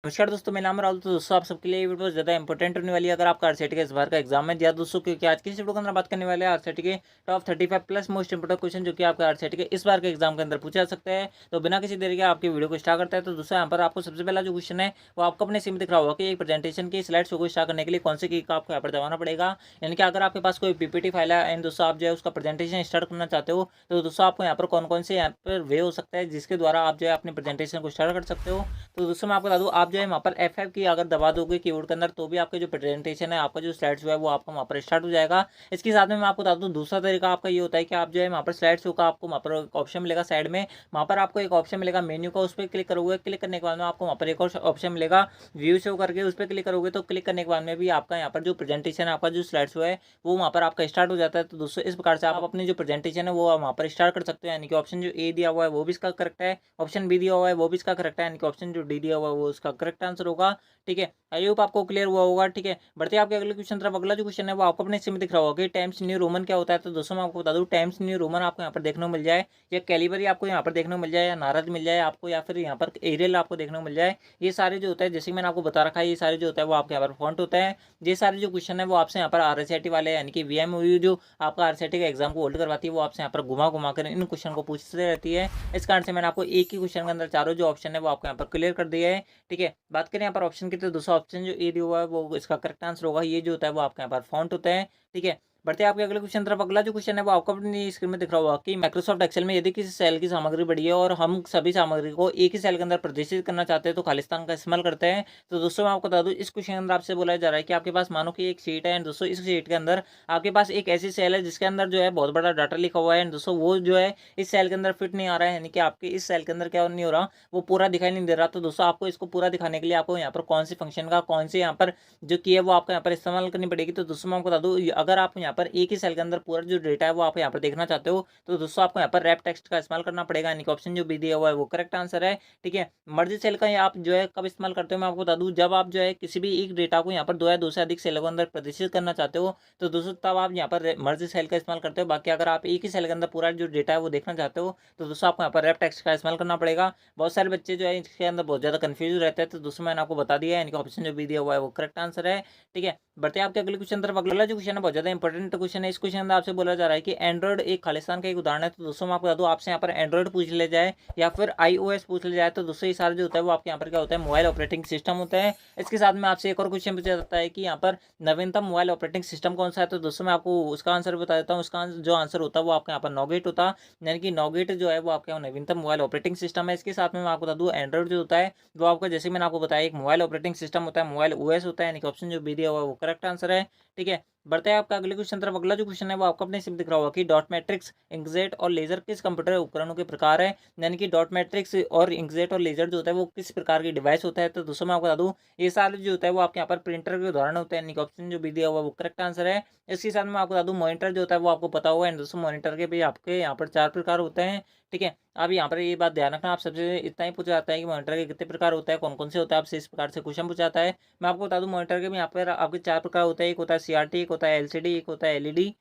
नमस्कार दोस्तों, मेरा नाम राहुल। तो दोस्तों आप सबके लिए ये वीडियो ज़्यादा इंपॉर्टेंट होने वाली है अगर आपका आरसीटी का इस बार का एग्जाम है। जी हाँ दोस्तों, क्योंकि आज की इस वीडियो के अंदर बात करने वाले हैं आरसीटी के top 35 plus most important question जो कि आपका आरसीटी के इस बार के एग्जाम के अंदर पूछा जा सकता है। तो बिना किसी देरी के आपकी वीडियो को स्टार्ट करता है। तो दोस्तों यहाँ पर आपको सबसे पहला जो क्वेश्चन है वो आपको अपने सिम में दिख रहा होगा कि एक प्रेजेंटेशन की स्लाइड शो को स्टार्ट करने के लिए कौन से की का आपको यहाँ पर दबाना पड़ेगा। यानी कि अगर आपके पास कोई पीपीटी फाइल है एंड दोस्तों आप जो है उसका प्रेजेंटेशन स्टार्ट करना चाहते हो, तो दोस्तों आपको यहाँ पर कौन कौन से यहाँ पर वे हो सकता है जिसके द्वारा आप जो है अपने प्रेजेंटेशन को स्टार्ट कर सकते हो। तो दोस्तों मैं आपको बता दूं, आप जो है वहाँ पर F5 की अगर दबा दोगे कीबोर्ड के अंदर तो भी आपके जो प्रेजेंटेशन है, आपका जो स्लाइड शो है वो आपका वहाँ पर स्टार्ट हो जाएगा। इसके साथ में मैं आपको बता दूं, दूसरा तरीका आपका ये होता है कि आप जो है वहाँ पर स्लाइड शो का आपको वहाँ पर एक ऑप्शन मिलेगा साइड में। वहाँ पर आपको एक ऑप्शन मिलेगा मेन्यू का, उस पर क्लिक करोगे। क्लिक करने के बाद में आपको वहाँ पर एक और ऑप्शन मिलेगा व्यू शो करके, उस पर क्लिक करोगे। तो क्लिक करने के बाद में भी आपका यहाँ पर जो प्रेजेंटेशन है, आपका जो स्लाइड शो है वो वहाँ पर आपका स्टार्ट हो जाता है। तो दोस्तों इस प्रकार से आप अपनी जो प्रेजेंटेशन है वो वहाँ पर स्टार्ट कर सकते हो। यानी कि ऑप्शन जो ए दिया हुआ है वो भी इसका करेक्ट है, ऑप्शन बी दिया हुआ है वो भी इसका करेक्ट है, यानी कि ऑप्शन जो डी दिया हुआ है वो इसका करेक्ट आंसर होगा। ठीक है, आई होप आपको क्लियर हुआ होगा। ठीक है, बढ़ते हैं आपके अगले क्वेश्चन तरफ। अगला जो क्वेश्चन है वो आपको अपने इसमें दिख रहा होगा कि टाइम्स न्यू रोमन क्या होता है। तो दोस्तों मैं आपको बता दूं, टाइम्स न्यू रोमन आपको यहाँ पर देखने को मिल जाए, या कैलिबरी आपको यहाँ पर देखने को मिल जाए, या नारद मिल जाए आपको, या फिर यहाँ पर एरियल आपको देखने को मिल जाए। ये सारे जो होता है, जैसे कि मैंने आपको बता रखा है, ये सारे जो होता है वो आपके यहाँ पर फॉन्ट होता है। ये सारे जो क्वेश्चन है वो आपसे यहाँ पर आरएसआईटी वाले यानी कि वीएमओयू जो आपका आरएसआईटी का एग्जाम को होल्ड करवाती है वो आपसे यहाँ पर घुमा घुमा कर इन क्वेश्चन को पूछते रहती है। इस कारण से मैंने आपको एक ही क्वेश्चन के अंदर चारों जो ऑप्शन है वो आपको यहाँ पर क्लियर कर दिया है। ठीक है, बात करें यहाँ पर ऑप्शन की, तो दूसरा ऑप्शन जो ए दिया हुआ है वो इसका करेक्ट आंसर होगा। ये जो होता है वो आपके यहाँ पर फॉन्ट होता है। ठीक है, बढ़ते हैं आपके अगले क्वेश्चन तरफ। अगला जो क्वेश्चन है वो आपको अपनी स्क्रीन में दिख रहा होगा कि माइक्रोसॉफ्ट एक्सेल में यदि किसी सेल की सामग्री बड़ी है और हम सभी सामग्री को एक ही सेल के अंदर प्रदर्शित करना चाहते हैं तो खालिस्तान का इस्तेमाल करते हैं। तो दोस्तों मैं आपको बता दूं, इस क्वेश्चन के अंदर आपसे बोला जा रहा है कि आपके पास मानो कि एक शीट है एंड दोस्तों इस शीट के अंदर आपके पास एक ऐसी सेल है जिसके अंदर जो है बहुत बड़ा डाटा लिखा हुआ है एंड दोस्तों वो जो है इस सेल के अंदर फिट नहीं आ रहा है। यानी कि आपके इस सेल के अंदर क्या नहीं हो रहा, वो पूरा दिखाई नहीं दे रहा। तो दोस्तों आपको इसको पूरा दिखाने के लिए आपको यहाँ पर कौन सी फंक्शन का कौन से यहाँ पर जो की है वो आपको यहाँ पर इस्तेमाल करनी पड़ेगी। तो दोस्तों मैं आपको बता दूं, अगर आप यहाँ पर एक ही सेल के अंदर पूरा जो डेटा है वो आप यहाँ पर देखना चाहते हो तो दोस्तों आपको यहाँ पर रैप टेक्स्ट का इस्तेमाल करना पड़ेगा। यानी कि ऑप्शन जो बी दिया हुआ है वो करेक्ट आंसर है। ठीक है, मर्ज सेल का आप जो है कब इस्तेमाल करते हो मैं आपको बता दूं, जब आप जो है किसी भी एक डेटा को यहाँ पर दो या दो से अधिक सेलों के अंदर प्रदर्शित करना चाहते हो तो दोस्तों तब आप यहाँ पर मर्ज सेल का इस्तेमाल करते हो। बाकी अगर आप एक ही सेल के अंदर पूरा जो डेटा है वो देखना चाहते हो तो दोस्तों आपको यहाँ पर रैप टेक्स्ट का इस्तेमाल करना पड़ेगा। बहुत सारे बच्चे जो है इसके अंदर बहुत ज़्यादा कन्फ्यूज रहते हैं। तो दोस्तों मैंने आपको बता दिया है, यानी कि ऑप्शन जो बी दिया हुआ है वो करेक्ट आंसर है। ठीक है, बढ़ते हैं आपके अगले क्वेश्चन तरफ। अगला जो क्वेश्चन है बहुत ज्यादा इंपॉर्टेंट क्वेश्चन है। इस क्वेश्चन में आपसे बोला जा रहा है कि एंड्रॉइड एक खालिस्तान का एक उदाहरण है। तो दोस्तों मैं आपको बता दूं, आपसे यहाँ पर एंड्रॉइड पूछ ले जाए या फिर iOS पूछ ले जाए तो दोस्तों ये सारा जो होता है वो आपके यहाँ पर क्या होता है, मोबाइल ऑपरेटिंग सिस्टम होता है। इसके साथ में आपसे एक और क्वेश्चन पूछा जाता है कि यहाँ पर नवीनतम मोबाइल ऑपरेटिंग सिस्टम कौन सा है। तो दोस्तों मैं आपको उसका आंसर बता देता हूँ। उसका जो आंसर होता है वो आपका यहाँ पर नॉगेट होता है। यानी कि नॉगेट जो है वो आपका नवीनतम मोबाइल ऑपरेटिंग सिस्टम है। इसके साथ में मैं आपको बता दूं, एंड्रॉइड जो होता है वो आपका, जैसे मैंने आपको बताया, एक मोबाइल ऑपरेटिंग सिस्टम होता है, मोबाइल ओएस होता है। यानी कि ऑप्शन जो बी दिया हुआ है वो करेक्ट आंसर है। ठीक है, बढ़ते हैं आपका अगले क्वेश्चन तरफ। अगला जो क्वेश्चन है वो आपको अपने सिर्फ दिख रहा होगा कि डॉट मैट्रिक्स, इंकजेट और लेजर किस कंप्यूटर उपकरणों के प्रकार है। यानी कि डॉट मैट्रिक्स और इंकजेट और लेजर जो होता है वो किस प्रकार की डिवाइस होता है। तो दोस्तों मैं आपको बता दूं, ये सारे जो होता है वो आपके यहाँ पर प्रिंटर के उदाहरण होते हैं। यानी कि ऑप्शन जो भी दिया हुआ है वो करेक्ट आंसर है। इसके साथ मैं आपको बता दूं, मॉनिटर जो होता है वो आपको पता होगा। एंड दोस्तों मॉनिटर के भी आपके यहाँ पर चार प्रकार होते हैं। ठीक है, अब यहाँ पर ये बात ध्यान रखना, आप सबसे इतना ही पूछा जाता है कि मॉनिटर के कितने प्रकार होता है, कौन कौन से होता है, आपसे इस प्रकार से क्वेश्चन पूछा जाता है। मैं आपको बता दूं, मॉनिटर के भी यहाँ पर आपके चार प्रकार होते हैं। एक होता है सीआरटी, एक होता है एलसीडी, एक होता है एलईडी।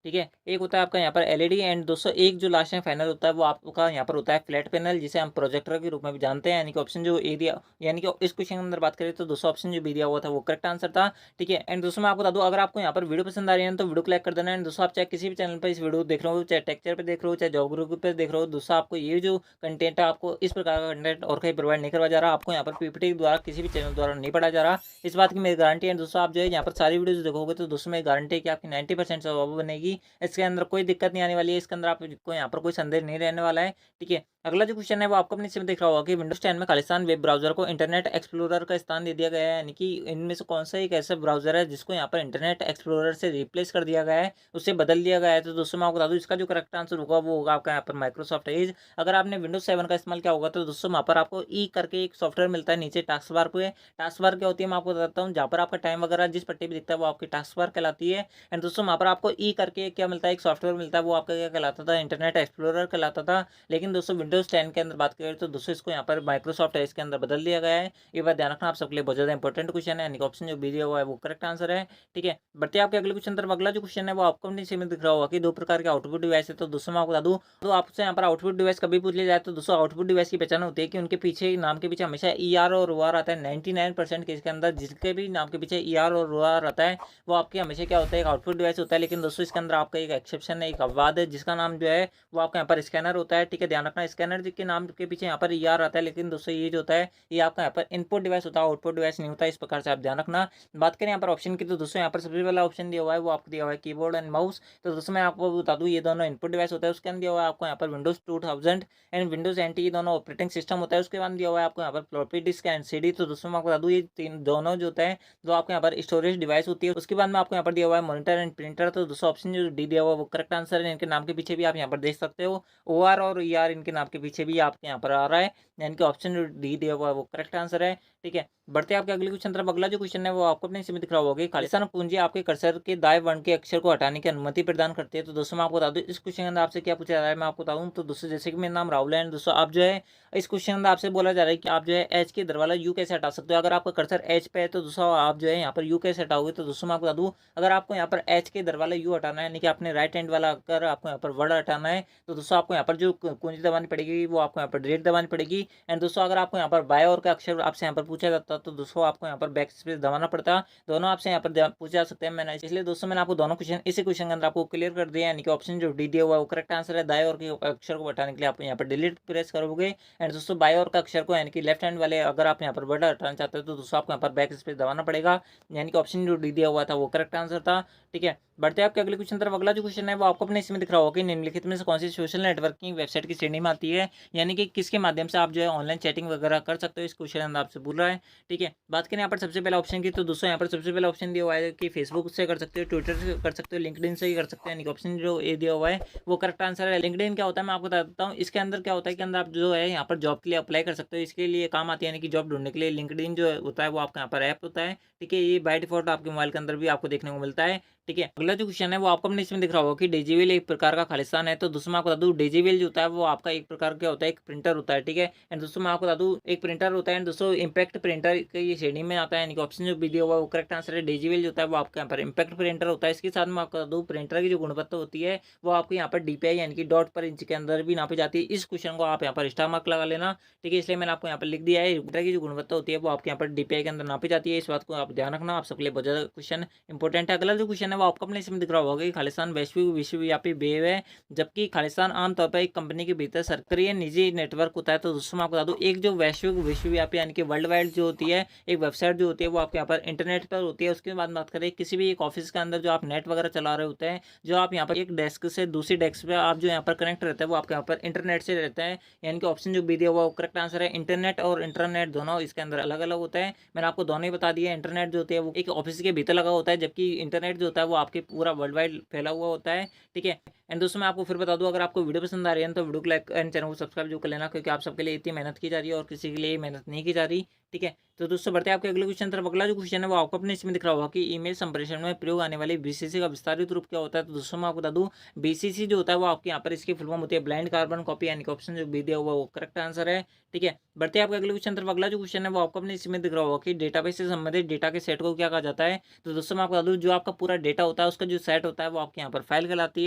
ठीक है, एक होता है आपका यहाँ पर एलईडी एंड दोस्तों एक जो लास्ट में फाइनल होता है वो आपका यहाँ पर होता है फ्लैट पैनल, जिसे हम प्रोजेक्टर के रूप में भी जानते हैं। यानी कि ऑप्शन जो ए दिया, यानी कि इस क्वेश्चन के अंदर बात करें तो दोस्तों ऑप्शन जो बी दिया हुआ था वो करेक्ट आंसर था। ठीक है, एंड दोस्तों मैं आपको बता दूं, अगर आपको यहाँ पर वीडियो पसंद आ रही है तो वीडियो को लाइक कर देना। एंड दोस्तों आप चाहे किसी भी चैनल पर इस वीडियो को देख रहे हो, चाहे टेक्चर पर देख रहे हो, चाहे जॉब ग्रुप पर देख रहे हो, दोस्तों आपको ये जो कंटेंट है आपको इस प्रकार का कंटेंट और कहीं प्रोवाइड नहीं करवा जा रहा, आपको यहाँ पर पीपीटी द्वारा किसी भी चैनल द्वारा नहीं पढ़ा जा रहा। इस बात की मेरी गारंटी है। दोस्तों आप जो है यहाँ पर सारी वीडियोज देखोगे तो दोस्तों मेरी गारंटी है कि आपकी 90% जवाब बनेगी। इसके अंदर कोई दिक्कत नहीं आने वाली है, इसके अंदर आपको यहाँ पर कोई संदेह नहीं रहने वाला है। ठीक है, अगला जो क्वेश्चन है वो आपको अपने इसमें दिख रहा होगा कि विंडोज 10 में खालिस्तान वेब ब्राउजर को इंटरनेट एक्सप्लोरर का स्थान दे दिया गया है। यानी कि इनमें से कौन सा एक ऐसा ब्राउजर है जिसको यहाँ पर इंटरनेट एक्सप्लोरर से रिप्लेस कर दिया गया है, उससे बदल दिया गया है। तो दोस्तों मैं आपको बता दूं, इसका जो करेक्ट आंसर होगा वो होगा आपका यहाँ पर माइक्रोसॉफ्ट एज। अगर आपने विंडोज 7 का इस्तेमाल किया होगा तो दोस्तों वहाँ पर आपको ई करके एक सॉफ्टवेयर मिलता है नीचे टास्क बार पे। टास्क बार क्या होती है मैं आपको बताता हूँ, जहाँ पर आपका टाइम वगैरह जिस पट्टी पे दिखता है वो आपकी टास्क बार कहलाती है। एंड दोस्तों वहाँ पर आपको ई करके क्या मिलता है, एक सॉफ्टवेयर मिलता है, वो आपका क्या कहलाता था, इंटरनेट एक्सप्लोरर कहलाता था। लेकिन दोस्तों विंडोज विंडोज़ 10 के अंदर बात करें तो दोस्तों इसको यहाँ पर माइक्रोसॉफ्ट एज के अंदर बदल दिया गया है। ये बात ध्यान रखना आप सबके लिए बहुत ज़्यादा इंपॉर्टेंट क्वेश्चन है, यानी कि ऑप्शन जो बी दिया हुआ है वो करेक्ट आंसर है। ठीक है, बढ़ते हैं आपके अगले क्वेश्चन तरफ। अगला जो क्वेश्चन है वो आपको अपनी सीमित दिख रहा होगा कि दो प्रकार के आउटपुट डिवाइस है। तो दोस्तों मैं आपको बता दूं, तो आपसे यहाँ पर आउटपुट डिवाइस कभी पूछ लिया जाए तो दोस्तों आउटपुट डिवाइस की पहचान होती है कि उनके पीछे नाम के पीछे हमेशा ई आर और ओ आर आता है। 99% केस के अंदर जिसके भी नाम के पीछे ई आर और ओ आर आता है वो आपके हमेशा क्या होता है, एक आउटपुट डिवाइस होता है। लेकिन दोस्तों इसके अंदर आपका एक एक्सेप्शन है, एक अपवाद है, जिसका नाम जो है वो आपका यहाँ पर स्कैनर होता है। ठीक है, ध्यान रखना स्कैनर के नाम के पीछे यहाँ पर ई आर आता है, लेकिन दोस्तों ये जो होता है ये आपका यहाँ पर इनपुट डिवाइस होता है, आउटपुट डिवाइस नहीं होता है। इस प्रकार से आप ध्यान रखना। बात करें यहाँ पर ऑप्शन की तो दोस्तों यहाँ पर सबसे पहला ऑप्शन दिया हुआ है वो आपको दिया हुआ है कीबोर्ड एंड माउस। तो दोस्तों मैं आपको बता दूं ये दोनों इनपुट डिवाइस होता है। उसके अंदर दिया हुआ है आपको यहाँ पर विंडोज 2000 एंड विंडोज एनटी, ये दोनों ऑपरेटिंग सिस्टम होता है। उसके बाद दिया हुआ है आपको यहाँ पर फ्लॉपी डिस्क एंड सीडी। तो दोस्तों मैं आपको बता दूं ये तीन दोनों जो होता है जो आपको यहाँ पर स्टोरेज डिवाइस होती है। उसके बाद में आपको यहाँ पर दिया हुआ है मॉनिटर एंड प्रिंटर। तो दोस्तों ऑप्शन जो डी दिया हुआ है वो करेक्ट आंसर है। इनके नाम के पीछे भी आप यहाँ पर देख सकते हो ओ आर और ई आर, इनके नाम के पीछे भी आपके यहाँ पर आ रहा है, यानी कि ऑप्शन जो डी दिया हुआ है वो करेक्ट आंसर है। ठीक है, बढ़ते हैं आपके अगले क्वेश्चन तरफ। अगला जो क्वेश्चन है वो आपको अपने सीमित दिख रहा होगा, खालिस्तान कुंजी आपके कर्सर के दाएं वर्ण के अक्षर को हटाने की अनुमति प्रदान करती है। तो दोस्तों मैं आपको बता दूं इस क्वेश्चन के अंदर आपसे क्या पूछा जा रहा है, मैं आपको बताऊं तो दोस्तों जैसे कि मेरा नाम राहुल है, दोस्तों आप जो है इस क्वेश्चन के अंदर आपसे बोला जा रहा है कि आप जो है एच के इधर वाला यू कैसे हटा सकते हो। अगर आपका कर्सर एच पे है तो दोस्तों आप जो है यहाँ पर यू कैसे हटाओगे। तो दोस्तों मैं आपको बता दूं अगर आपको यहाँ पर एच के इधर वाला यू हटाना है, यानी कि अपने राइट हैंड वाला अगर आपको यहाँ पर वर्ड हटाना है तो दोस्तों आपको यहाँ पर जो कुंजी दबानी पड़ेगी वो आपको यहाँ पर डिलीट दबानी पड़ेगी। एंड दोस्तों अगर आपको यहाँ पर बाय और का अक्षर आपसे यहाँ पर पूछा जाता तो दोस्तों आपको यहाँ पर बैक स्पेस दबाना पड़ता। दोनों आपसे यहाँ पर पूछे जा सकते हैं, मैंने इसलिए दोस्तों मैंने आपको दोनों क्वेश्चन इसी क्वेश्चन के अंदर आपको क्लियर कर दिया, यानी कि ऑप्शन जो डी दिया हुआ है वो करेक्ट आंसर है। दाएं और के अक्षर को हटाने के लिए आप यहाँ पर डिलीट प्रेस करोगे। एंड दोस्तों बाएं और का अक्षर को यानी कि लेफ्ट हैंड वाले अगर आप यहाँ पर वर्ड हटाना चाहते हो तो दोस्तों आपको यहाँ पर बैक स्पेस दबाना पड़ेगा, यानी कि ऑप्शन जो डी दिया हुआ था वो करेक्ट आंसर था। ठीक है, बढ़ते हैं आपके अगले क्वेश्चन तरफ। अगला जो क्वेश्चन है वो आपको अपने इसमें दिख रहा होगा कि निम्नलिखित में से कौन सी सोशल नेटवर्किंग वेबसाइट की श्रेणी में आती है, यानी कि किसके माध्यम से आप जो है ऑनलाइन चैटिंग वगैरह कर सकते हो, इस क्वेश्चन अंदर आपसे बोल रहा है। ठीक है, बात करें यहाँ पर सबसे पहला ऑप्शन की तो दोस्तों यहाँ पर सबसे पहला ऑप्शन दिया हुआ है कि फेसबुक से कर सकते हो, ट्विटर से कर सकते हो, लिंक्डइन से ही कर सकते हो, यानी कि ऑप्शन जो ए दिया हुआ है वो करेक्ट आंसर है। लिंक्डइन क्या होता है मैं आपको बता देता हूँ, इसके अंदर क्या होता है कि अंदर आप जो है यहाँ पर जॉब के लिए अप्लाई कर सकते हो, इसके लिए काम आती है, यानी कि जॉब ढूंढने के लिए लिंक्डइन जो होता है वो आपका यहाँ पर ऐप होता है। ठीक है, ये बाय डिफॉल्ट आपके मोबाइल के अंदर भी आपको देखने को मिलता है। ठीक है, अगला जो क्वेश्चन है वो आपको अपने इसमें दिख रहा होगा कि डेजीवेल एक प्रकार का खालिस्तान है। तो दोस्तों मैं आपको बता दूं डेजीवेल जो होता है वो आपका एक प्रकार का होता है, एक प्रिंटर होता है। ठीक है, एंड दोस्तों मैं आपको बता दूं एक प्रिंटर होता है, दोस्तों इंपैक्ट प्रिंटर की ये श्रेणी में आता है, यानी कि ऑप्शन जो वीडियो हुआ वो करेक्ट आंसर है। डेजीवेल जो होता है वो आपके यहाँ पर इंपैक्ट प्रिंटर होता है। इसके साथ मैं आपको बता दूं प्रिंटर की जो गुणवत्ता होती है वो आपको यहाँ पर डीपीआई यानी कि डॉट पर इंच के अंदर भी नापी जाती है। इस क्वेश्चन को आप यहाँ पर स्टार मार्क लगा लेना। ठीक है, इसलिए मैंने आपको यहाँ पर लिख दिया है प्रिंटर की जो गुणवत्ता होती है वो आपके यहाँ पर डीपीआई के अंदर नापी जाती है। इस बात को आप ध्यान रखना, आप सबके लिए बहुत ज्यादा क्वेश्चन इंपॉर्टेंट है। अगला जो क्वेश्चन है वो आपको अपने इसमें दिख रहा होगा कि खालिस्तान वैश्विक विश्वव्यापी वेब है, जबकि खालिस्तान आमतौर पर एक कंपनी के भीतर सक्रिय निजी नेटवर्क होता है। तो दोस्तों मैं आपको बता दूं एक जो वैश्विक विश्वव्यापी यानी कि वर्ल्ड वाइड जो होती है एक वेबसाइट जो होती है वो आपके यहाँ पर इंटरनेट पर होती है। उसके बाद बात करें किसी भी एक ऑफिस के अंदर जो आप नेट वगैरह चला रहे होते हैं, जो आप यहाँ पर एक डेस्क से दूसरी डेस्क पे आप जो यहाँ पर कनेक्ट रहते हैं वो आपके यहाँ पर इंटरनेट से रहता है, यानी कि ऑप्शन जो बी दिया हुआ वो करेक्ट आंसर है। इंटरनेट और इंटरनेट दोनों इसके अंदर अलग अलग होता है, मैंने आपको दोनों ही बता दिया। इंटरनेट जो होती है वो एक ऑफिस के भीतर लगा होता है, जबकि इंटरनेट जो होता है वो आपके पूरा वर्ल्ड वाइड फैला हुआ होता है। ठीक है, एंड दोस्तों मैं आपको फिर बता दूं अगर आपको वीडियो पसंद आ रही है तो वीडियो को लाइक एंड चैनल को सब्सक्राइब जो कर लेना, क्योंकि आप सबके लिए इतनी मेहनत की जा रही है और किसी के लिए मेहनत नहीं की जा रही। ठीक है, तो दोस्तों बढ़ते हैं आपके अगले क्वेश्चन तरफ। अगला जो क्वेश्चन है वो आपको अपने इसमें दिख रहा होगा कि ईमेल संप्रेषण में प्रयोग आने वाली बीसीसी का विस्तारित रूप क्या होता है। तो दोस्तों मैं आपको बता दूं बीसीसी जो होता है वो आपके यहाँ पर इसकी फुल फॉर्म होती है ब्लाइंड कार्बन कॉपी, यानी कि ऑप्शन जो बी दिया हुआ वो करेक्ट आंसर है। ठीक है, बढ़ते हैं आपके अगले क्वेश्चन तरफ। अगला जो क्वेश्चन है वो आपको अपने इसमें दिख रहा होगा कि डेटाबेस से संबंधित डेटा के सेट को क्या कहा जाता है। तो दोस्तों मैं आपको बता दूं जो आपका पूरा डेटा होता है उसका जो सेट होता है वो आपके यहाँ पर फाइल कहलाती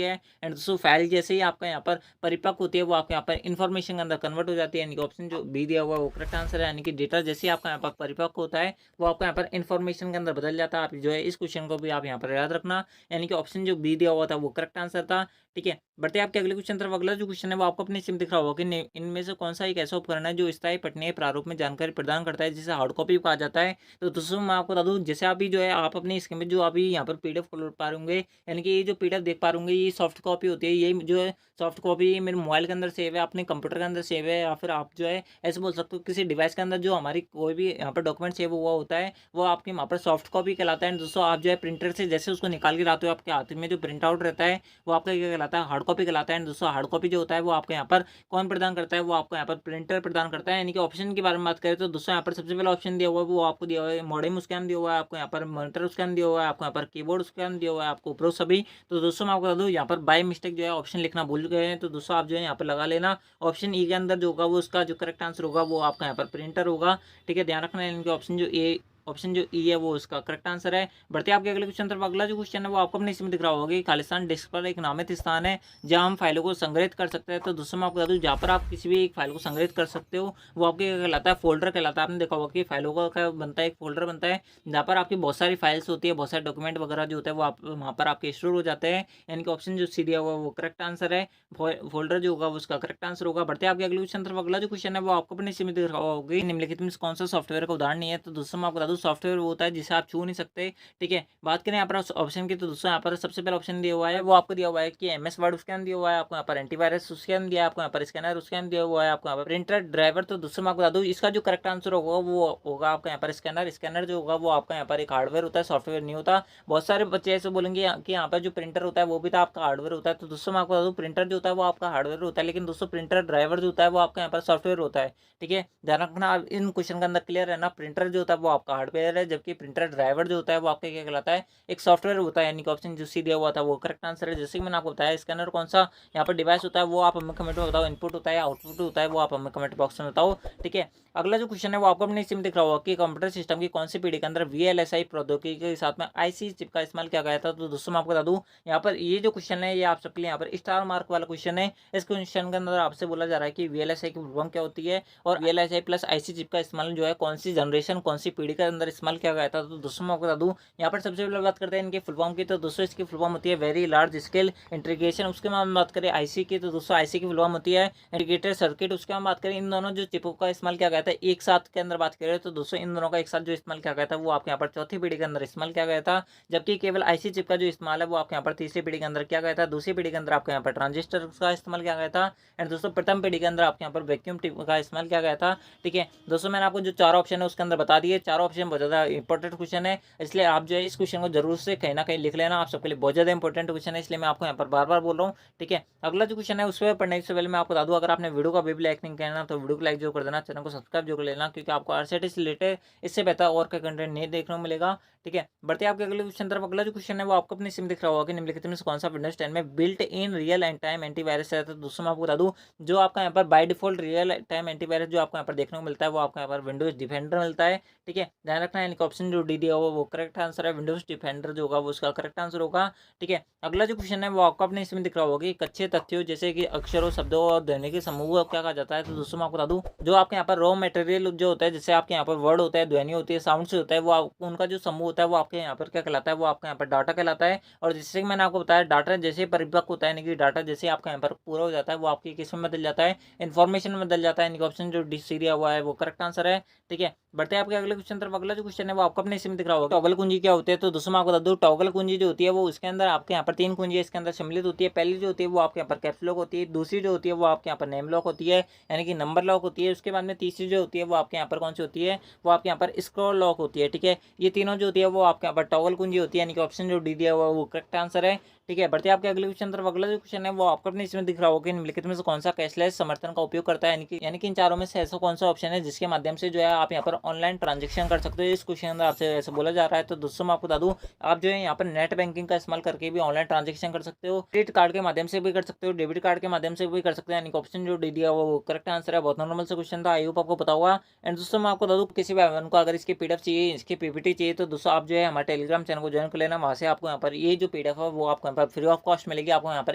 है। एंड दोस्तों फाइल जैसे ही आपका यहाँ पर परिपक्व होती है वो आपके यहाँ पर इन्फॉर्मेशन के अंदर कन्वर्ट हो जाती है, यानी कि ऑप्शन जो बी दिया हुआ है वो करेक्ट आंसर है। यानी कि डेटा जैसे ही आपका यहाँ पर परिपक्व होता है वो आपका यहाँ पर इन्फॉर्मेशन के अंदर बदल जाता है। आप जो है इस क्वेश्चन को भी आप यहाँ पर याद रखना, यानी कि ऑप्शन जो बी दिया हुआ था वो करेक्ट आंसर था। ठीक है, बढ़ते हैं आपके अगले क्वेश्चन तरफ। अगला जो क्वेश्चन है वो आपको अपने सिम दिख रहा होगा कि इनमें से कौन सा एक ऐसा उपकरण है जो स्थायी पठनीय प्रारूप में जानकारी प्रदान करता है, जिसे हार्ड कॉपी कहा जाता है। तो दोस्तों मैं आपको बता दूं जैसे अभी जो है आप अपनी स्क्रीन में जो अभी यहाँ पर पीडीएफ खोल पा रहे यानी कि ये जो पीडीएफ देख पा रहे ये सॉफ्ट कॉपी होती है। ये जो है सॉफ्ट कॉपी मेरे मोबाइल के अंदर सेव है, अपने कंप्यूटर के अंदर सेव है, या फिर आप जो है ऐसे बोल सकते हो किसी डिवाइस के अंदर जो हमारी कोई भी यहाँ पर डॉक्यूमेंट सेव हुआ होता है वो आपके वहाँ पर सॉफ्ट कॉपी कहलाता है। दोस्तों आप जो है प्रिंटर से जैसे उसको निकाल के लाते हो आपके हाथ में जो प्रिंट आउट रहता है वो आपका क्या कहलाता है हार्ड हार्ड कॉपी कहलाता है। एंड दोस्तों हार्ड कॉपी जो होता है वो आपको यहाँ पर कौन प्रदान करता है, वो आपको यहाँ पर प्रिंटर प्रदान करता है। यानी कि ऑप्शन के बारे में बात करें तो दोस्तों यहाँ पर सबसे पहला ऑप्शन दिया हुआ है वो आपको दिया हुआ है मॉडेम स्कैन दिया हुआ है, आपको यहाँ पर मॉनिटर स्कैन दिया हुआ है, आपको यहाँ पर कीबोर्ड स्कैन दिया हुआ है, आपको प्रो सभी। तो दोस्तों मैं आपको बता दूँ यहाँ पर बाय मिस्टेक जो है ऑप्शन लिखना भूल गए हैं, तो दोस्तों आप जो है यहाँ पर लगा लेना ऑप्शन ई के अंदर जो होगा वो उसका जो करेक्ट आंसर होगा वो आपका यहाँ पर प्रिंटर होगा। ठीक है, ध्यान रखना है इनके ऑप्शन जो ई है वो उसका करेक्ट आंसर है। बढ़ते आपके अगले क्वेश्चन तरफ। अगला जो क्वेश्चन है वो आपको अपने इसमें दिख रहा होगा कि खालिस्तान डिस्क पर एक नामित स्थान है जहां हम फाइलों को संग्रहित कर सकते हैं। तो दोस्तों मैं आपको बता दूं जहाँ पर आप किसी भी एक फाइल को संग्रहित कर सकते हो वो आपके क्या कहलाता है, फोल्डर कहलाता है। आपने देखा होगा कि फाइलों का क्या बनता है, एक फोल्डर बनता है जहाँ पर आपकी बहुत सारी फाइल्स होती है, बहुत सारे डॉक्यूमेंट वगैरह जो होता है वो आप वहाँ पर आपके स्टोर हो जाते हैं। यानी कि ऑप्शन जो सी दिया हुआ वो करेक्ट आंसर है, फोल्डर जो होगा उसका करेक्ट आंसर होगा। बढ़ते आपके अगले क्वेश्चन तरफ। अगला जो क्वेश्चन है वो आपको अपने इसमें दिख रहा होगा निम्नलिखित में कौन सा सॉफ्टवेयर का उदाहरण नहीं है। तो दोस्तों मैं आपको बता दूं सॉफ्टवेयर वो होता है जिसे आप छू नहीं सकते। ठीक है, बात करें यहाँ पर ऑप्शन की तो दोस्तों यहाँ पर सबसे पहला ऑप्शन दिया हुआ है वो आपको दिया हुआ है कि MS वर्ड स्कैन दिया हुआ है, आपको यहाँ पर एंटीवायरस स्कैन दिया है, आपको यहाँ पर स्कैनर स्कैन दिया हुआ है, आपको यहाँ पर प्रिंटर ड्राइवर। तो दोस्तों मैं आपको बता दूं इसका जो करेक्ट आंसर होगा वो होगा आपका यहाँ पर स्कैनर जो होगा वो आपका यहाँ पर एक हार्डवेयर होता है, सॉफ्टवेयर नहीं होता। बहुत सारे बच्चे ऐसे बोलेंगे कि यहाँ पर जो प्रिंटर होता है वो भी तो आपका हार्डवेयर होता है। तो दोस्तों मैं आपको बता दूं प्रिंटर जो होता है वो आपका हार्डवेयर होता है, लेकिन दोस्तों प्रिंटर ड्राइवर जो होता है वो आपका यहाँ पर सॉफ्टवेयर होता है। ठीक है, ध्यान रखना आप इन क्वेश्चन के अंदर क्लियर है ना। प्रिंटर जो होता है वो आपका हार्डवेयर है, जबकि प्रिंटर ड्राइवर जो होता है वो आपका क्या कहलाता है, एक सॉफ्टवेयर होता है। यानी कि ऑप्शन जो सी दिया हुआ था वो करेक्ट आंसर है। जैसे कि मैंने आपको बताया स्कैनर कौन सा यहाँ पर डिवाइस होता है वो आप हमें कमेंट में बताओ, इनपुट होता है आउटपुट होता है वो आप हमें कमेंट बॉक्स में बताओ। ठीक है, अगला जो क्वेश्चन है वो आपको अपने सिम दिख रहा होगा कि कंप्यूटर सिस्टम की कौन सी पीढ़ी के अंदर VLSI प्रौद्योगिकी के साथ में IC चिप का इस्तेमाल किया गया था। तो दोस्तों मैं आपको बता दूं यहाँ पर ये जो क्वेश्चन है ये आप सबके लिए यहाँ पर स्टार मार्क वाला क्वेश्चन है। इस क्वेश्चन के अंदर आपसे बोला जा रहा है कि VLSI की फुल फॉर्म क्या होती है और VLSI प्लस IC चिप का इस्तेमाल जो है कौन सी जनरेशन कौन सी पीढ़ी के अंदर इस्तेमाल किया गया था। तो दोस्तों मैं आपको बता दूं यहाँ पर सबसे पहले बात करते हैं इनके फुल फॉर्म की। तो दोस्तों इसकी फुल फॉर्म होती है वेरी लार्ज स्केल इंटीग्रेशन। उसके बाद बात करें IC की तो दोस्तों IC की फुल फॉर्म होती है इंटीग्रेटेड सर्किट। उसके बाद बात करें इन दोनों जो चिपों का इस्तेमाल किया गया था एक साथ के अंदर बात करें तो दोस्तों इन दोनों का एक साथ जो इस्तेमाल किया गया था वो आपके यहाँ पर चौथी पीढ़ी के अंदर इस्तेमाल किया गया था। जबकि केवल IC चिप का जो इस्तेमाल है वो आपके यहाँ पर तीसरी पीढ़ी के अंदर किया गया था। दूसरी पीढ़ी के अंदर आपके यहाँ पर ट्रांजिस्टर का इस्तेमाल किया गया था। एंड दोस्तों प्रथम पीढ़ी के अंदर आपके यहाँ पर वैक्यूम ट्यूब का इस्तेमाल किया गया था। ठीक है दोस्तों, मैंने आपको जो चार ऑप्शन है उसके अंदर बता दिए। चारों ऑप्शन बहुत ज़्यादा इंपॉर्टेंट क्वेश्चन है, इसलिए आप जो है इस क्वेश्चन को जरूर से कहीं ना कहीं लिख लेना। आप सबके लिए बहुत ज़्यादा इंपॉर्टेंट क्वेश्चन है, इसलिए मैं आपको यहाँ पर बार बार बोल रहा हूँ। ठीक है, अगला जो क्वेश्चन है उस पर पढ़ने से पहले मैं आपको बता दूँ अगर आपने वीडियो का भी लाइक नहीं करना तो वीडियो को लाइक जो कर देना, चैनल को सब्सक्राइब जो कर लेना, क्योंकि आपको RCET से रिलेटेड इससे बेहतर और का कंटेंट नहीं देखने को मिलेगा। ठीक है, बढ़ते आपके अगले क्वेश्चन तरफ। अगला जो क्वेश्चन है वो आपको अपने सिम दिख रहा होगा कि निम्नलिखित में से कौन सा विंडोज 10 में built in real and time antivirus है। तो दोस्तों मैं आपको बता दूं जो आपका यहाँ पर by default real time antivirus जो आपको यहाँ पर देखने को मिलता है वो आपको यहाँ पर विंडोज डिफेंडर मिलता है। ठीक है, ध्यान रखना है इनका ऑप्शन जो डी दिया होगा वो करेक्ट आंसर है, विंडोज डिफेंडर जो होगा वो उसका करेक्ट आंसर होगा। ठीक है, अगला जो क्वेश्चन है वो आपको अपने इसमें दिख रहा होगा कि कच्चे तथ्यों जैसे कि अक्षरों शब्दों और ध्वनि के समूह को क्या कहा जाता है। तो दोस्तों मैं आपको बता दूं जो आपके यहाँ पर रॉ मटेरियल जो होता है जैसे आपके यहाँ पर वर्ड होता है, ध्वनि होती है, साउंड से होता है, वो उनका जो समूह होता है वो आपके यहाँ पर क्या कहलाता है, वो आपके यहाँ पर डाटा कहलाता है। और जैसे कि मैंने आपको बताया डाटा जैसे परिपक्व होता है, यानी कि डाटा जैसे आपका यहाँ पर पूरा हो जाता है वो आपकी किस में बदल जाता है, इन्फॉर्मेशन में बदल जाता है। यानी कि ऑप्शन जो डी सी दिया हुआ है वो करेक्ट आंसर है। ठीक है, बढ़ते हैं आपके अगले क्वेश्चन तरफ। अगला जो क्वेश्चन है वो आपको अपने इसमें दिख रहा होगा टॉगल कुंजी क्या होती है। तो दोस्तों मैं आपको बता दूं टॉगल कुंजी जो होती है वो इसके अंदर आपके यहाँ पर 3 कुंजी इसके अंदर सम्मिलित होती है। पहली जो होती है वो आपके यहाँ पर कैप्स लॉक होती है, दूसरी जो होती है वो आपके यहाँ पर नेम लॉक होती है यानी कि नंबर लॉक होती है। उसके बाद में तीसरी जो होती है वो आपके यहाँ पर कौन सी होती है, वो आपके यहाँ पर स्क्रॉल लॉक होती है। ठीक है, ये तीनों जो होती है वो आपके यहाँ पर टॉगल कुंजी होती है, यानी कि ऑप्शन जो डी दिया हुआ वो करेक्ट आंसर है। ठीक है, बढ़ते आपके अगले क्वेश्चन तरफ। अगला जो क्वेश्चन है वो आपको अपने इसमें दिख रहा होगा कि निम्नलिखित में से कौन सा कैशलेस समर्थन का उपयोग करता है, यानी कि इन चारों में से ऐसा कौन सा ऑप्शन है जिसके माध्यम से जो है आप यहाँ पर ऑनलाइन ट्रांजेक्शन कर सकते हो। इस क्वेश्चन अंदर आपसे ऐसा बोला जा रहा है। तो दोस्तों मैं आपको बता दूं आप जो है यहाँ पर नेट बैंकिंग का इस्तेमाल करके भी ऑनलाइन ट्रांजेक्शन कर सकते हो, क्रेडिट कार्ड के माध्यम से भी कर सकते हो, डेबिट कार्ड के माध्यम से भी कर सकते हैं। यानी कि ऑप्शन जो डी दिया वो करेक्ट आंसर है। बहुत नॉर्मल से क्वेश्चन था, आई होप आपको पता होगा। एंड दोस्तों मैं आपको बता दूं किसी भी भाई को अगर इसकी PDF चाहिए, इसकी PPT चाहिए तो दोस्तों आप जो है हमारे टेलीग्राम चैनल को ज्वाइन कर लेना। वहाँ से आपको यहाँ पर ये जो PDF है वो आपको यहाँ पर फ्री ऑफ कॉस्ट मिलेगी। आपको यहाँ पर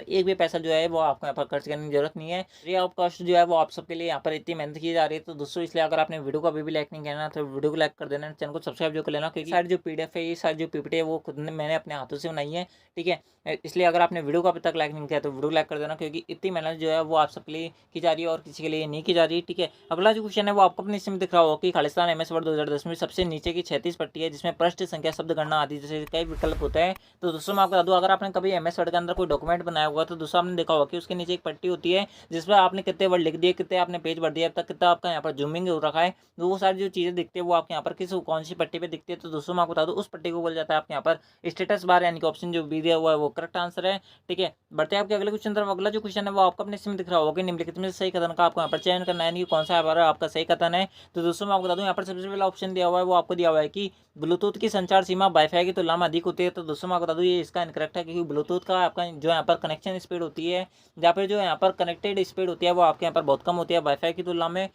एक भी पैसा जो है वो आपको यहाँ पर खर्च करने की जरूरत नहीं है, फ्री ऑफ कॉस्ट जो है वो आप सबके लिए यहाँ पर इतनी मेहनत की जा रही है। तो दोस्तों इसलिए अगर आपने वीडियो को अभी भी लाइक नहीं करना तो वीडियो को लाइक कर देना, चैनल को सब्सक्राइब जो कर लेना, क्योंकि सारी जो PDF है ये सारी जो PPT है वो खुद ने मैंने अपने हाथों से बनाई है। ठीक है, इसलिए अगर आपने वीडियो को अभी तक लाइक नहीं किया तो वीडियो लाइक कर देना, क्योंकि इतनी मेहनत जो है वो आप सबके लिए की जा रही है और किसी के लिए नहीं की जा रही। ठीक है, अगला जो क्वेश्चन है वो आपको अपने इसमें दिख रहा होगा कि खालिस्तान MS वर्ड 2010 में सबसे नीचे की 36 पट्टी है जिसमें पृष्ठ संख्या शब्द गणना आदि जैसे कई विकल्प होते हैं। तो दोस्तों मैं आपको बता दूं अगर आपने कभी भी MS वर्ड के अंदर कोई डॉक्यूमेंट बनाया हुआ तो दोस्तों आपने देखा होगा कि उसके नीचे एक पट्टी होती है जिसमें आपने कितने वर्ड लिख दिए, कितने आपने पेज भर दिया, अब तक कितना आपका यहाँ पर जूमिंग हो रखा है, तो वो सारी जो चीज़ें दिखती है वो आपके यहाँ पर किस कौन सी पट्टी पे दिखती है। तो दोस्तों मैं आपको बता दूँ उस पट्टी को बोला जाता है आपके यहाँ पर स्टेटस बार, यानी कि ऑप्शन जो बी दिया हुआ है वो करेक्ट आंसर है। ठीक है, बढ़ते हैं आपके अगले क्वेश्चन तरफ। अगला जो क्वेश्चन है वो आपको अपने इसमें दिख रहा होगा कि निम्नलिखित में से सही कथन का आपको यहाँ पर चयन करना है, यानी कि कौन सा आपका सही कथन है। तो दोस्तों मैं आपको बता दूं यहाँ पर सबसे पहला ऑप्शन दिया हुआ है वो आपको दिया हुआ है कि ब्लूटूथ की संचार सीमा वाईफाई की तुलना में अधिक होती है। तो दोस्तों मैं आपको बता दूं ये इसका इनकरेक्ट है, क्योंकि ब्लूटूथ का आपका जो यहाँ पर कनेक्शन स्पीड होती है या फिर जो यहाँ पर कनेक्टेड स्पीड होती है वो आपके यहाँ पर बहुत कम होती है वाईफाई की तुलना में।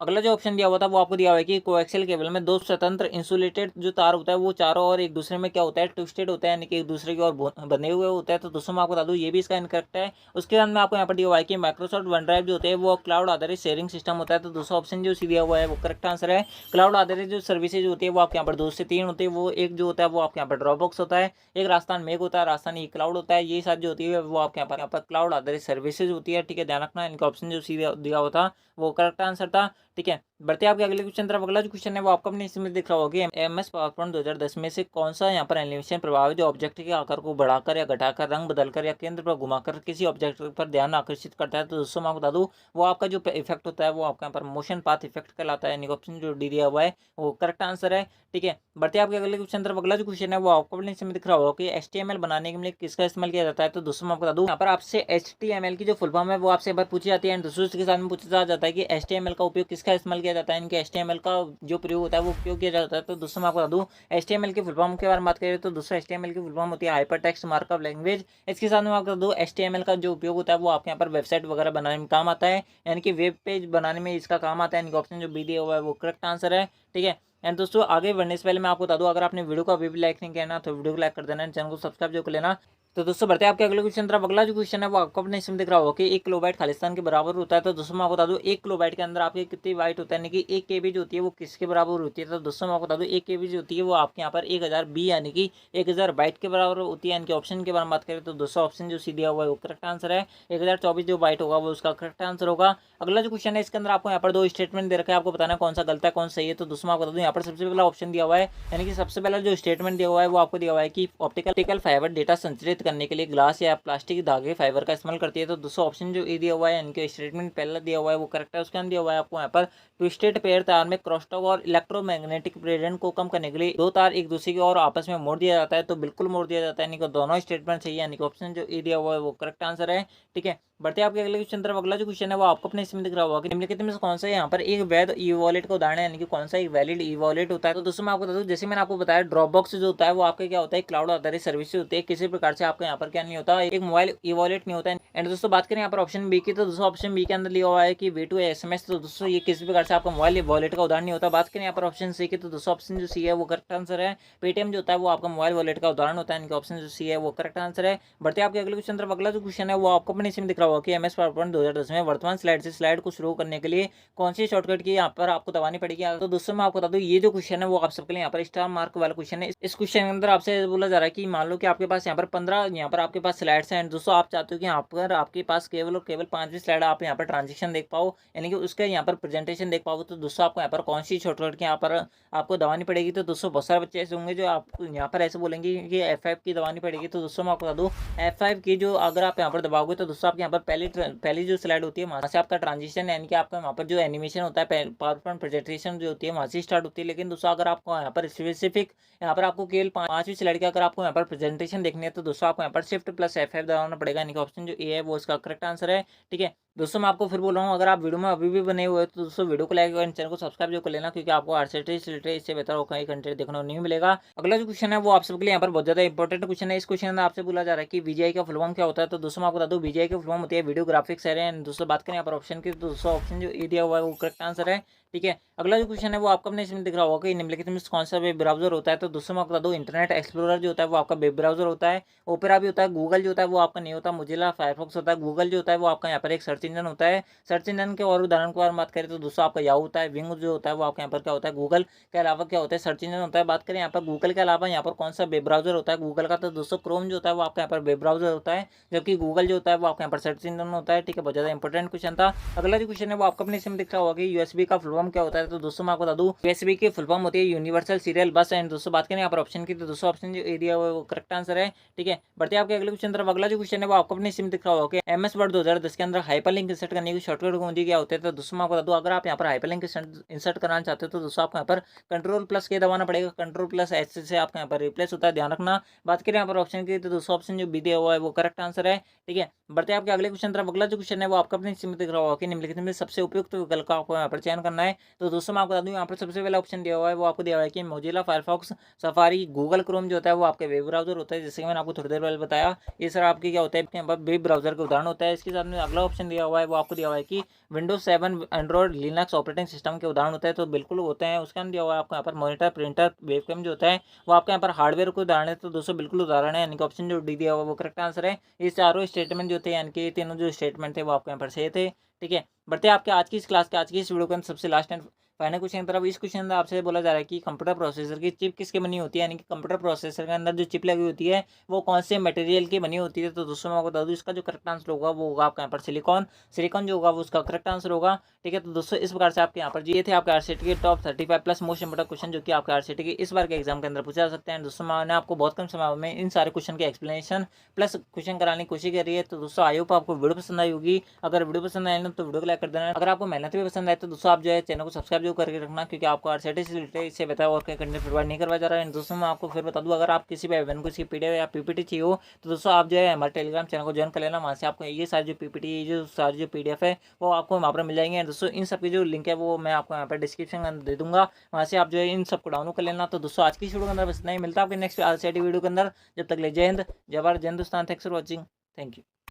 अगला जो ऑप्शन दिया हुआ था वो आपको दिया हुआ है कि कोएक्सियल केबल में दो स्वतंत्र इंसुलेटेड जो तार होता है वो चारों और एक दूसरे में क्या होता है ट्विस्टेड होता है, यानी कि एक दूसरे की ओर बने हुए होता है। तो दोस्तों मैं आपको बता दूं ये भी इसका इनकरेक्ट है। उसके बाद में आपको यहाँ पर दिया हुआ है कि माइक्रोसॉफ्ट वन ड्राइव जो होते हैं वो क्लाउड आधारित शेयरिंग सिस्टम होता है। तो दूसरा ऑप्शन जो सी दिया हुआ है वो करेक्ट आंसर है। क्लाउड आधारित जो सर्विसेज होती है वो आपके यहाँ पर 2 से 3 होती है, वो एक जो होता है वो आपके यहाँ पर ड्रॉपबॉक्स होता है, एक राजस्थान मेघ होता है, राजस्थान ई क्लाउड होता है, ये सारी जो होती है वो आपके यहाँ पर क्लाउड आधारित सर्विसेज होती है। ठीक है, ध्यान रखना इनका ऑप्शन जो सी दिया हुआ था वो करेक्ट आंसर था। ठीक है, बढ़ते आपके अगले क्वेश्चन तरफ। अगला जो क्वेश्चन है वो आपको अपने इसमें दिख रहा होगा MS पावरपॉइंट 2010 में से कौन सा यहाँ पर एनिमेशन प्रभाव है जो ऑब्जेक्ट के आकार को बढ़ाकर या घटाकर, रंग बदलकर या केंद्र पर घुमाकर किसी ऑब्जेक्ट पर ध्यान आकर्षित करता है। तो दोस्तों मैं आपको बता दूं वो आपका जो इफेक्ट होता है वो आपका यहाँ पर मोशन पाथ इफेक्ट कहलाता है, यानी ऑप्शन जो डी दिया हुआ है वो करेक्ट आंसर है। ठीक है, बढ़ते आपके अगले क्वेश्चन तरफ। अगला जो क्वेश्चन है वो आपको अपने इसमें दिख रहा होगा कि HTML बनाने के लिए किसका इस्तेमाल किया जाता है। तो दोस्तों मैं आपको बता दूं यहाँ पर आपसे HTML की जो फुल फॉर्म है वो आपसे एक बार पूछी जाती है एंड दोस्तों के साथ में पूछा जाता है कि HTML का उपयोग किसका इस्तेमाल किया जाता है, इनके HTML का जो प्रयोग होता है वो उपयोग किया जाता है। तो दोस्तों मैं आपको बता दूं HTML की फुल फॉर्म के बारे में बात करें तो दोस्तों HTML की फुल फॉर्म होती है हाइपर टेक्स्ट मार्कअप लैंग्वेज। इसके साथ में आपको बता दूं HTML का जो उपयोग होता है वो आपके यहाँ पर वेबसाइट वगैरह बनाने में काम आता है, यानी कि वेब पेज बनाने में इसका काम आता है। इनका ऑप्शन जो बी दिया हुआ है वो करेक्ट आंसर है। ठीक है, एंड दोस्तों आगे बढ़ने से पहले मैं आपको बता दूं अगर आपने वीडियो को अभी भी लाइक नहीं किया ना तो वीडियो को लाइक कर देना, चैनल को सब्सक्राइब जो कर लेना। तो दोस्तों बढ़ते हैं आपके अगले क्वेश्चन तरफ। अगला जो क्वेश्चन है वो आपको अपने इसमें दिख रहा होगा कि 1 किलोबाइट खालिस्तान के बराबर होता है। तो दोस्तों मैं आपको बता दूं 1 किलोबाइट के अंदर आपके कितनी बाइट होता है, यानी कि 1 KB जो होती है वो किसके बराबर होती है। तो दोस्तों मैं आपको बता दूं 1 KB जो होती है वो आपके यहाँ पर 1000 B यानी कि 1000 बाइट के बराबर होती है। इनके ऑप्शन के बारे में बात करें तो दोस्तों ऑप्शन जो सी दिया हुआ है वो करेक्ट आंसर है। 1024 जो बाइट होगा वो उसका करेक्ट आंसर होगा। अगला जो क्वेश्चन है इसके अंदर आपको यहाँ पर 2 स्टेटमेंट दे रखा है, आपको बताना है कौन सा गलत है कौन सही है। तो दोस्तों मैं आपको बता दूं यहाँ पर सबसे पहला ऑप्शन दिया हुआ है, यानी कि सबसे पहला जो स्टेटमेंट दिया हुआ है वो आपको दिया हुआ है कि ऑप्टिकल फाइबर डेटा संचरित करने के लिए ग्लास या प्लास्टिक धागे फाइबर का इस्तेमाल करती है। तो दूसरा ऑप्शन जो ए दिया हुआ है इनके स्टेटमेंट पहला दिया हुआ है वो करेक्ट है। उसके अंदर दिया हुआ है आपको यहाँ पर ट्विस्टेड पेयर तार में क्रॉसटॉक और इलेक्ट्रोमैग्नेटिक प्रेरण को कम करने के लिए 2 तार एक दूसरे की और आपस में मोड़ दिया जाता है। तो बिल्कुल मोड़ दिया जाता है, यानी कि दोनों स्टेटमेंट सही है, यानी कि ऑप्शन जो ए दिया हुआ है वो करेक्ट आंसर है। ठीक है, बढ़ते हैं आपके अगले क्वेश्चन तरफ। अगला जो क्वेश्चन है वो आपको अपने इसमें दिख रहा होगा कि निम्नलिखित में से कौन सा यहाँ पर एक वैध ई वॉलेट का उदाहरण है, यानी कि कौन सा एक वैलिड ई वॉलेट होता है। तो दोस्तों मैं आपको बता दूं जैसे मैंने आपको बताया ड्रॉपबॉक्स जो होता है वो आपका क्या होता है क्लाउड आधारित सर्विस होती है, किसी प्रकार से आपका यहाँ पर क्या नहीं होता एक मोबाइल ई वॉलेट नहीं होता है। एंड दोस्तों बात करें यहाँ पर ऑप्शन बी की तो दोस्तों ऑप्शन बी के अंदर लिया हुआ है कि V2 SMS। तो दोस्तों ये किसी प्रकार से आपका मोबाइल वॉलेट का उदाहरण नहीं होता। बात करें यहाँ पर ऑप्शन सी की तो दोस्तों ऑप्शन जो सी है वो करेक्ट आंसर है। पेटीएम जो होता है वो आपका मोबाइल वॉलेट का उदाहरण होता है, इनका ऑप्शन जो सी है वो करेक्ट आंसर है। बढ़ते आपके अगले क्वेश्चन तरफ। अगला जो क्वेश्चन है वो आपको अपने इसमें दिख रहा होगा कि MS पावरपॉइंट 2010 में वर्तमान स्लाइड से स्लाइड को शुरू करने के लिए कौन सी शॉर्टकट की यहाँ पर आपको दबानी पड़ेगी। तो दोस्तों मैं आपको बता दूं ये जो क्वेश्चन है वो आप सबके लिए यहाँ पर स्टार मार्क वाला क्वेश्चन है। इस क्वेश्चन के अंदर आपसे बोला जा रहा है कि मान लो कि आपके पास यहाँ पर 15 यहाँ पर आपके पास स्लाइड्स हैं एंड दोस्तों आप चाहते हो कि यहाँ पर आपके पास केवल और केवल 5वीं स्लाइड आप यहाँ पर ट्रांजेक्शन देख पाओ, यानी कि उसके यहाँ पर प्रेजेंटेशन देख पाओ। तो दोस्तों आपको यहाँ पर कौन सी शॉर्टकट की यहाँ पर आपको दबानी पड़ेगी। तो दोस्तों बहुत सारे बच्चे ऐसे होंगे जो आपको यहाँ पर ऐसे बोलेंगे कि F5 की दबानी पड़ेगी। तो दोस्तों मैं आपको बता दूं F5 की जो अगर आप यहाँ पर दबाओगे तो दोस्तों आपके यहाँ पर पहली जो स्लाइड होती है वहाँ से आपका ट्रांजिशन यानी कि आपका वहाँ पर जो एनिमेशन होता है पावर पॉइंट प्रेजेंटेशन जो होती है वहाँ से स्टार्ट होती है। लेकिन दोस्तों अगर आपको यहाँ पर स्पेसिफिक यहाँ पर आपको केवल 5वीं स्लाइड की अगर आपको यहाँ पर प्रेजेंटेशन देखनी है तो दोस्तों आपको यहाँ पर Shift+F5 दबाना पड़ेगा, यानी कि ऑप्शन जो ए है वो इसका करेक्ट आंसर है। ठीक है, दोस्तों मैं आपको फिर बोल रहा हूँ अगर आप वीडियो में अभी भी बने हुए तो दोस्तों वीडियो को लाइक और चैनल को सब्सक्राइब जो कर लेना, क्योंकि आपको आरसीटी से रिलेटेड इससे बेहतर और कहीं कंटेंट देखने को नहीं मिलेगा। अगला जो क्वेश्चन है वो आप सबके लिए यहाँ पर बहुत ज्यादा इंपॉर्टेंट क्वेश्चन है। इस क्वेश्चन में आपसे बोला जा रहा है कि VGI का फुल फॉर्म क्या होता है। तो दोस्तों मैं आपको बता दूं VGI की फुल फॉर्म होती है वीडियो ग्राफिक्स एरे। एंड दोस्तों बात करें यहाँ पर ऑप्शन की तो दोस्तों ऑप्शन जो ए दिया हुआ है वो करेक्ट आंसर है। ठीक है, अगला जो क्वेश्चन है वो आपको अपने इसमें दिख रहा होगा कि निम्नलिखित में कौन सा वेब ब्राउजर होता है। तो दोस्तों मैं आपको बता दूं इंटरनेट एक्सप्लोरर जो होता है वो आपका वेब ब्राउजर होता है। ओपेरा भी होता है, गूगल जो होता है वो आपका नहीं होता, मोजिला फायरफॉक्स होता है। गूगल जो होता है वो आपका यहाँ पर एक सर्च इंजन होता है। सर्च इंजन के और उदाहरण के बारे में बात करें तो दोस्तों आपका याहू होता है। विंग जो होता है वो आपके यहाँ पर क्या होता है गूगल के अलावा क्या होता है सर्च इंजन होता है। बात करें यहाँ पर गूगल के अलावा यहाँ पर कौन सा वेब ब्राउजर होता है गूगल का, तो दोस्तों क्रोम जो होता है वो आपका यहाँ पर वेब ब्राउजर होता है, जबकि गूगल जो होता है वो आपका यहाँ पर सर्च इंजन होता है। ठीक है, बहुत ज़्यादा इंपॉर्टेंट क्वेश्चन था। अगला जो क्वेश्चन है वो आपको अपने इसमें दिख रहा होगा कि USB का फुल फॉर्म क्या होता है, तो दोस्तों मैं आपको बता दूं यूएसबी की फुल फॉर्म होती है यूनिवर्सल सीरियल बस। एंड दोस्तों बात करें यहाँ पर ऑप्शन की, तो दोस्तों ऑप्शन जो एरिया है वो करेक्ट आंसर है। ठीक है, बढ़ते हैं आपके अगले क्वेश्चन तरफ। अगला जो क्वेश्चन है वो आपको अपने सिम दिख रहा होगा, एमएस वर्ड 2010 के अंदर हाइपरलिंक इंसर्ट करने की शॉर्टकट कुंजी क्या होते हैं, तो दोस्तों मैं आपको बता दूं अगर आप यहाँ पर हाइपरलिंक इंसर्ट कराना चाहते हो तो दोस्तों आपको यहाँ पर कंट्रोल प्लस के दबाना पड़ेगा, कंट्रोल प्लस एच से आपका यहाँ पर रिप्लेस होता है, ध्यान रखना। बात करें यहाँ पर ऑप्शन की, तो दोस्तों ऑप्शन जो बी दिया हुआ है वो करेक्ट आंसर है। ठीक है, बढ़ते हैं आपके अगले क्वेश्चन तरफ। अगला जो क्वेश्चन है वो आपका अपनी सीमित दिख रहा होगा कि निम्नलिखित में सबसे उपयुक्त विकल्प का आपको यहाँ पर चयन करना है, तो दोस्तों मैं आपको बता दूं यहाँ पर सबसे पहला ऑप्शन दिया हुआ है वो आपको दिया हुआ है कि Mozilla Firefox, safari, Google Chrome जो होता है वो आपके वेब ब्राउजर होता है, जैसे कि मैंने आपको थोड़ी देर पहले बताया। ये सर आपके क्या होता है, यहाँ पर वेब ब्राउजर का उदाहरण होता है। इसके साथ में अगला ऑप्शन दिया हुआ है वो आपको दिया हुआ है कि Windows 7, Android, Linux operating system के उदाहरण होता है, तो बिल्कुल होते हैं। उसके अंदर दिया हुआ है आपको यहाँ पर मॉनिटर, प्रिंटर, वेबकैम जो होता है वो आपके यहाँ पर हार्डवेयर को उदाहरण है, तो दोस्तों बिल्कुल उदाहरण है, यानी कि ऑप्शन जो डी दिया हुआ वो करेक्ट आंसर है। ये चारों स्टेटमेंट जो थे, यानी कि तीनों जो स्टेटमेंट थे वो आपके यहाँ पर सही थे। ठीक है, बढ़ते हैं आपके आज की इस क्लास के आज की इस वीडियो के अंदर सबसे लास्ट एंड फाइनल क्वेश्चन की तरफ। इस क्वेश्चन अंदर आपसे बोला जा रहा है कि कंप्यूटर प्रोसेसर की चिप किसके बनी होती है, यानी कि कंप्यूटर प्रोसेसर के अंदर जो चिप लगी होती है वो कौन से मटेरियल की बनी होती है, तो दोस्तों मैं आपको बता दूं इसका जो करेक्ट आंसर होगा वो होगा आपका यहाँ पर सिलिकॉन। सिलिकॉन जो होगा वो उसका करेक्ट आंसर होगा। ठीक है, तो दोस्तों इस प्रकार से आपके यहाँ पर ये थे आपके आरसीटी के top 35 plus most important question जो कि आपके आरसीटी के इस बार के एग्जाम के अंदर पूछा जा सकते हैं। दोस्तों मैंने आपको बहुत कम समय में इन सारे क्वेश्चन के एक्सप्लेनेशन प्लस क्वेश्चन कराने की कोशिश करी है। तो दोस्तों आई होप आपको वीडियो पसंद आई होगी। अगर वीडियो पसंद आए ना तो वीडियो को लाइक कर देना। अगर आपको मेहनत भी पसंद आए तो दोस्तों आप जो है चैनल को सब्सक्राइब जो करके रखना, क्योंकि आपको आरसीटी से रिलेटेड इससे बेहतर और कोई कंटेंट प्रोवाइड नहीं करवा जा रहा है। दोस्तों मैं आपको फिर बता दूं अगर आप किसी भी इवेंट को किसी पीडीएफ या पीपीटी चाहिए हो तो दोस्तों आप जो है हमारे टेलीग्राम चैनल को ज्वाइन कर लेना। वहाँ से आपको ये सारी जो पीपीटी जो सारी जो पीडीएफ है वो आपको वहाँ पर मिल जाएंगे। दोस्तों इन सब की जो लिंक है वो मैं आपको यहाँ पर डिस्क्रिप्शन में दे दूंगा, वहाँ से आप जो है इन सबको डाउनलोड कर लेना। तो दोस्तों आज की वीडियो के अंदर बस इतना ही, मिलता है आपके नेक्स्ट आरसीटी वीडियो के अंदर। जब तक ले जय हिंद, जय भारत, जय Hindustan. Thanks for watching, thank you.